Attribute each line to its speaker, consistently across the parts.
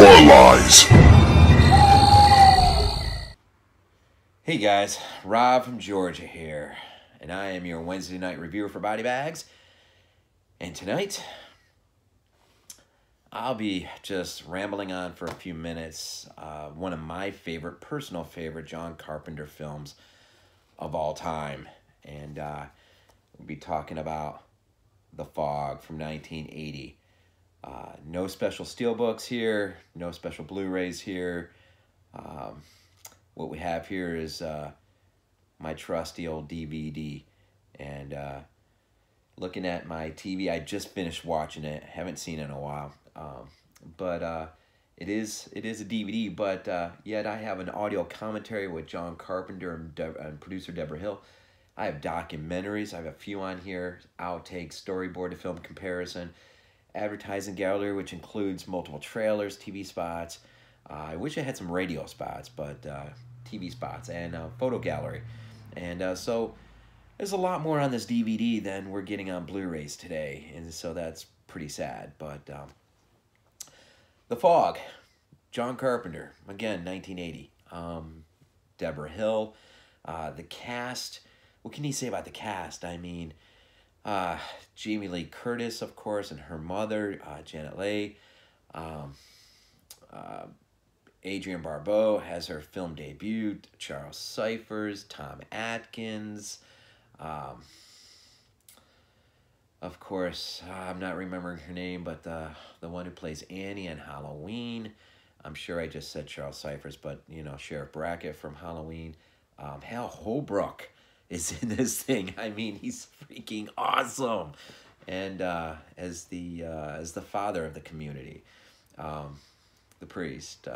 Speaker 1: Hardcore Lies.
Speaker 2: Hey guys, Rob from Georgia here, and I am your Wednesday night reviewer for BodyBags. And tonight, I'll be just rambling on for a few minutes. One of my personal favorite John Carpenter films of all time. And we'll be talking about The Fog from 1980. No special steelbooks here, no special Blu-rays here. What we have here is my trusty old DVD. And looking at my TV, I just finished watching it. Haven't seen it in a while. But it is a DVD, but yet I have an audio commentary with John Carpenter and producer Deborah Hill. I have documentaries. I have a few on here. Outtakes, storyboard to film comparison, advertising gallery, which includes multiple trailers, TV spots. I wish I had some radio spots, but TV spots and photo gallery. And so there's a lot more on this DVD than we're getting on Blu-rays today, and so that's pretty sad. But The Fog, John Carpenter, again, 1980. Deborah Hill, the cast. What can you say about the cast? I mean, Jamie Lee Curtis, of course, and her mother, Janet Leigh. Adrian Barbeau has her film debut. Charles Cyphers, Tom Atkins. Of course, I'm not remembering her name, but the one who plays Annie in Halloween. I'm sure I just said Charles Cyphers, but, you know, Sheriff Brackett from Halloween. Hal Holbrook is in this thing. I mean, he's freaking awesome. And as the father of the community, the priest.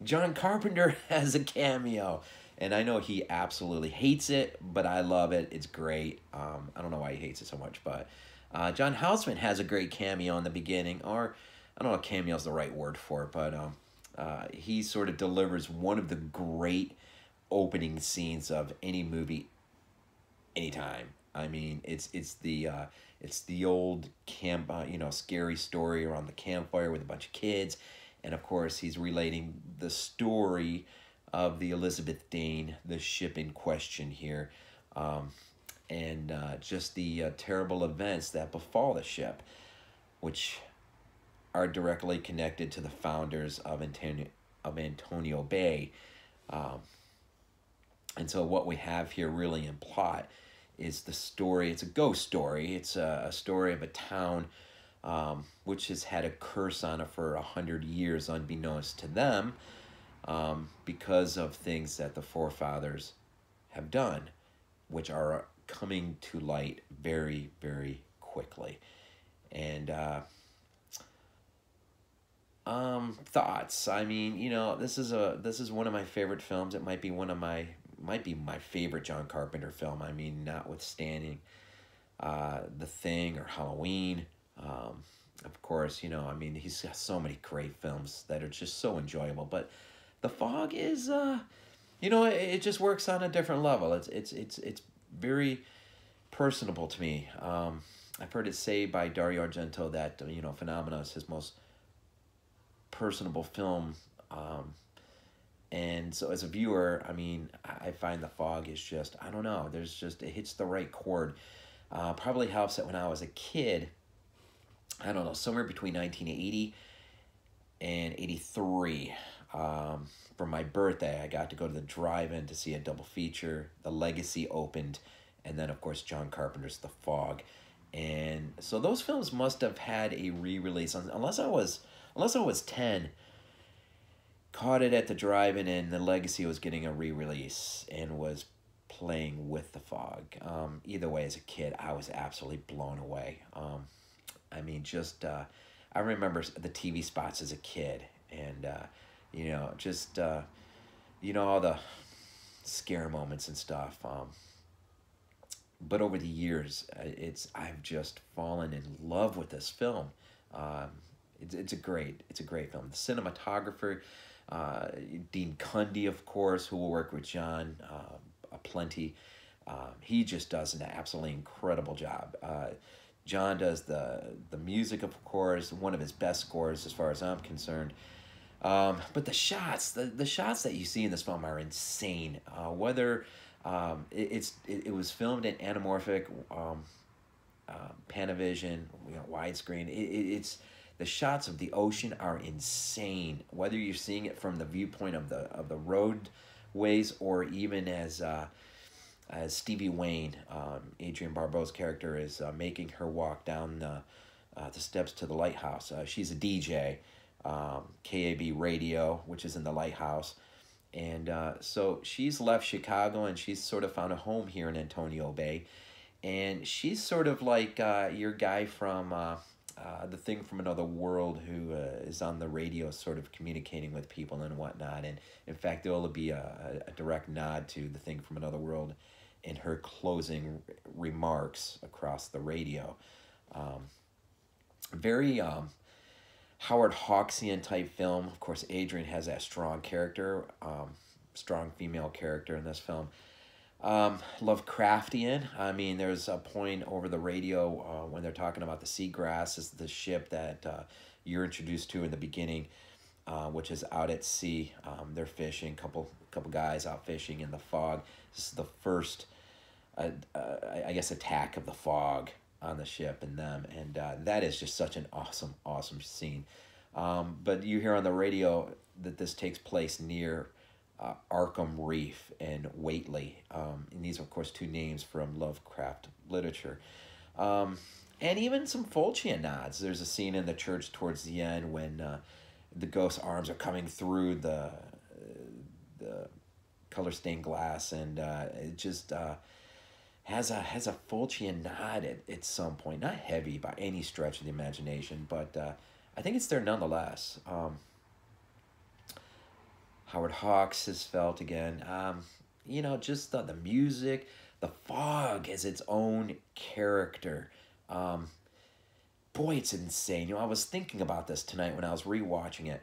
Speaker 2: John Carpenter has a cameo. And I know he absolutely hates it, but I love it. It's great. I don't know why he hates it so much, but John Houseman has a great cameo in the beginning, or I don't know if cameo is the right word for it, but he sort of delivers one of the great opening scenes of any movie, anytime. I mean, it's the old scary story around the campfire with a bunch of kids, and of course he's relating the story of the Elizabeth Dane, the ship in question here, and just the terrible events that befall the ship, which are directly connected to the founders of Antonio Bay. And so what we have here really in plot is the story. It's a ghost story. It's a story of a town which has had a curse on it for 100 years, unbeknownst to them, because of things that the forefathers have done, which are coming to light very, very quickly. And thoughts. I mean, you know, this is one of my favorite films. It might be my favorite John Carpenter film. I mean, notwithstanding The Thing or Halloween. Of course, you know, I mean, he's got so many great films that are just so enjoyable. But The Fog is, you know, it just works on a different level. It's very personable to me. I've heard it say by Dario Argento that, you know, Phenomena is his most personable film. And so as a viewer, I mean, I find The Fog is just, I don't know, it hits the right chord. Probably helps that when I was a kid, I don't know, somewhere between 1980 and 83, for my birthday, I got to go to the drive-in to see a double feature. The Legacy opened, and then, of course, John Carpenter's The Fog. And so those films must have had a re-release, unless I was 10, caught it at the drive-in, and The Legacy was getting a re-release and was playing with The Fog. Either way, as a kid, I was absolutely blown away. I mean, just, I remember the TV spots as a kid, and, you know, just, you know, all the scare moments and stuff. But over the years, I've just fallen in love with this film. It's a great film. The cinematographer, Dean Cundy, of course, who will work with John plenty. He just does an absolutely incredible job. John does the music, of course, one of his best scores as far as I'm concerned. But the shots that you see in this film are insane. Whether it was filmed in anamorphic, Panavision, widescreen. It's the shots of the ocean are insane. Whether you're seeing it from the viewpoint of the roadways, or even as Stevie Wayne, Adrian Barbeau's character, is making her walk down the steps to the lighthouse. She's a DJ, KAB radio, which is in the lighthouse. And so she's left Chicago, and she's sort of found a home here in Antonio Bay. And she's sort of like your guy from The Thing from Another World, who is on the radio sort of communicating with people and whatnot. And in fact, there will be a direct nod to The Thing from Another World in her closing remarks across the radio. Very Howard Hawksian type film. Of course, Adrian has that strong character, strong female character in this film. Lovecraftian. I mean, there's a point over the radio when they're talking about the seagrass, is the ship that you're introduced to in the beginning, which is out at sea. They're fishing, couple guys out fishing in the fog. This is the first, I guess, attack of the fog on the ship and them, and that is just such an awesome scene. But you hear on the radio that this takes place near Arkham Reef and Whately, and these are, of course, two names from Lovecraft literature. And even some Fulcian nods. There's a scene in the church towards the end when the ghost's arms are coming through the color stained glass, and it just has a Fulcian nod at some point. Not heavy by any stretch of the imagination, but I think it's there nonetheless. Howard Hawks is felt again. Just the music, the fog as its own character. Boy, it's insane. I was thinking about this tonight when I was rewatching it,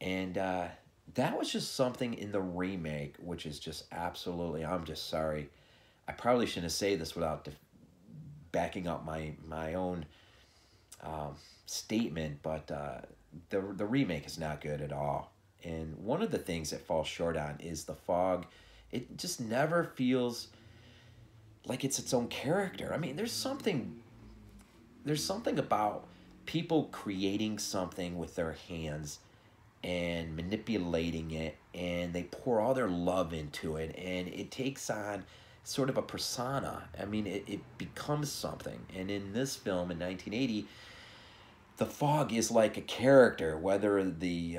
Speaker 2: and that was just something in the remake, which is just absolutely, I'm just sorry. I probably shouldn't say this without backing up my own statement, but the remake is not good at all. And one of the things it falls short on is the fog. It just never feels like it's its own character. I mean, there's something about people creating something with their hands and manipulating it, and they pour all their love into it, and it takes on sort of a persona. I mean, it becomes something. And in this film in 1980, the fog is like a character, whether the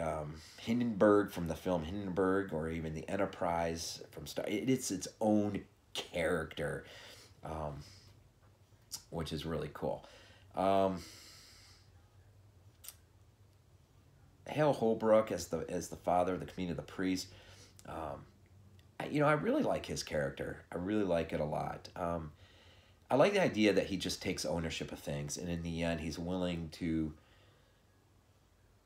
Speaker 2: Hindenburg from the film Hindenburg, or even the Enterprise from Star. It's its own character, which is really cool. Hale Holbrook as the father of the community, the priest. I really like his character. I really like it a lot. I like the idea that he just takes ownership of things, and in the end, he's willing to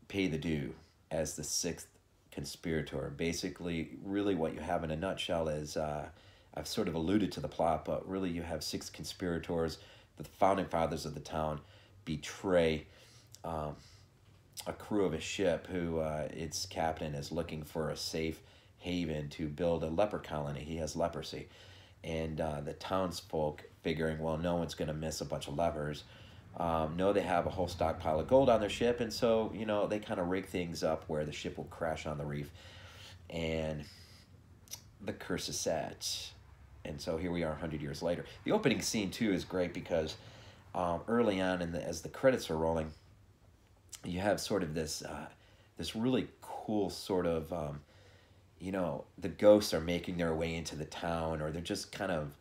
Speaker 2: pay the due as the sixth conspirator. Basically, really what you have in a nutshell is, I've sort of alluded to the plot, but really you have six conspirators. The founding fathers of the town betray a crew of a ship who its captain is looking for a safe haven to build a leper colony. He has leprosy. And the townsfolk, figuring, well, no one's going to miss a bunch of lepers, know they have a whole stockpile of gold on their ship, and so, they kind of rig things up where the ship will crash on the reef, and the curse is set. And so here we are 100 years later. The opening scene, too, is great because early on, as the credits are rolling, you have sort of this really cool sort of... the ghosts are making their way into the town, or they're just kind of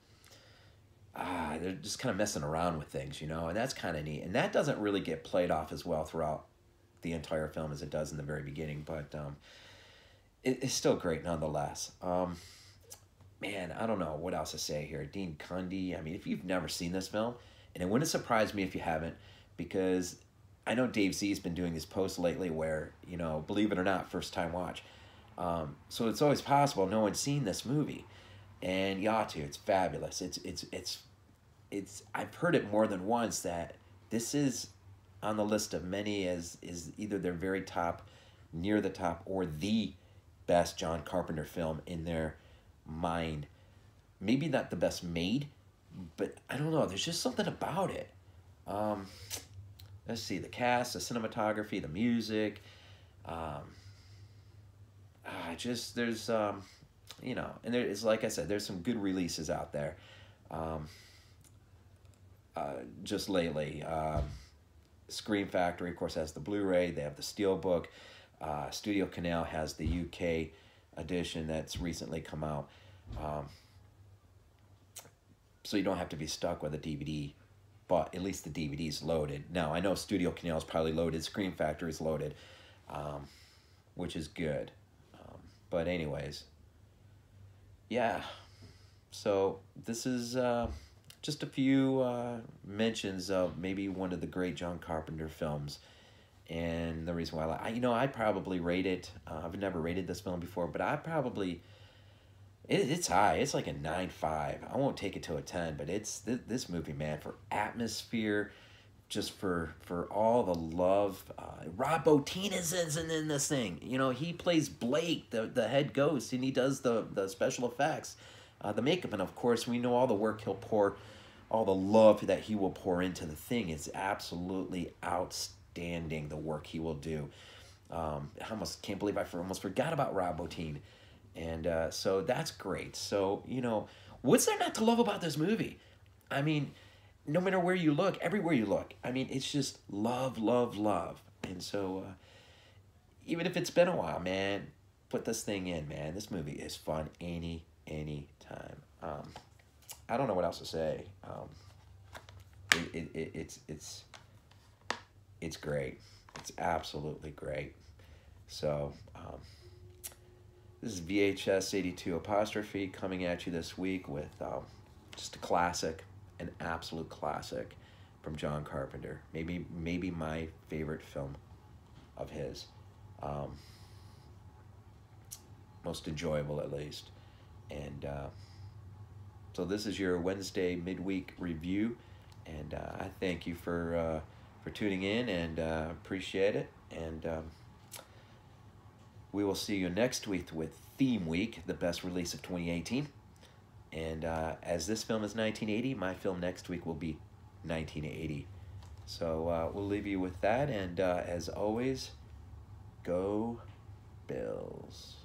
Speaker 2: messing around with things, and that's kind of neat. And that doesn't really get played off as well throughout the entire film as it does in the very beginning, but it's still great nonetheless. Man, I don't know what else to say here. Dean Cundey, I mean, if you've never seen this film, and it wouldn't surprise me if you haven't, because I know Dave Z's been doing this post lately where, believe it or not, first time watch. So it's always possible no one's seen this movie, and you ought to. It's fabulous. It's I've heard it more than once that this is on the list of many as is either their very top near the top or the best John Carpenter film in their mind. Maybe not the best made, but I don't know. There's just something about it. Let's see, the cast, the cinematography, the music. There's, you know, and there is, like I said, there's some good releases out there. Just lately, Scream Factory, of course, has the Blu-ray. They have the Steelbook. Studio Canal has the UK edition that's recently come out. So you don't have to be stuck with a DVD, but at least the DVD's loaded. Now, I know Studio Canal's probably loaded. Scream Factory's loaded, which is good. But anyways, yeah. So this is just a few mentions of maybe one of the great John Carpenter films. And the reason why I probably rate it. I've never rated this film before, but I probably... It's high. It's like a 9.5. I won't take it to a 10, but it's this movie, man, for atmosphere, just for all the love. Rob Bottin's in this thing. You know, he plays Blake, the head ghost, and he does the special effects, the makeup, and of course we know all the work he'll pour, all the love that he will pour into the thing. It's absolutely outstanding, the work he will do. I almost can't believe I almost forgot about Rob Bottin. And so that's great. So, you know, what's there not to love about this movie? I mean, no matter where you look, everywhere you look, I mean, it's just love, love, love. And so even if it's been a while, man, put this thing in, man. This movie is fun any time. I don't know what else to say. It's great. It's absolutely great. So, this is VHS82 apostrophe coming at you this week with just a classic, an absolute classic from John Carpenter. Maybe my favorite film of his. Most enjoyable, at least. And so this is your Wednesday midweek review, and I thank you for tuning in, and appreciate it. And we will see you next week with Theme Week, the best release of 2018. And as this film is 1980, my film next week will be 1980. So we'll leave you with that. And as always, go Bills.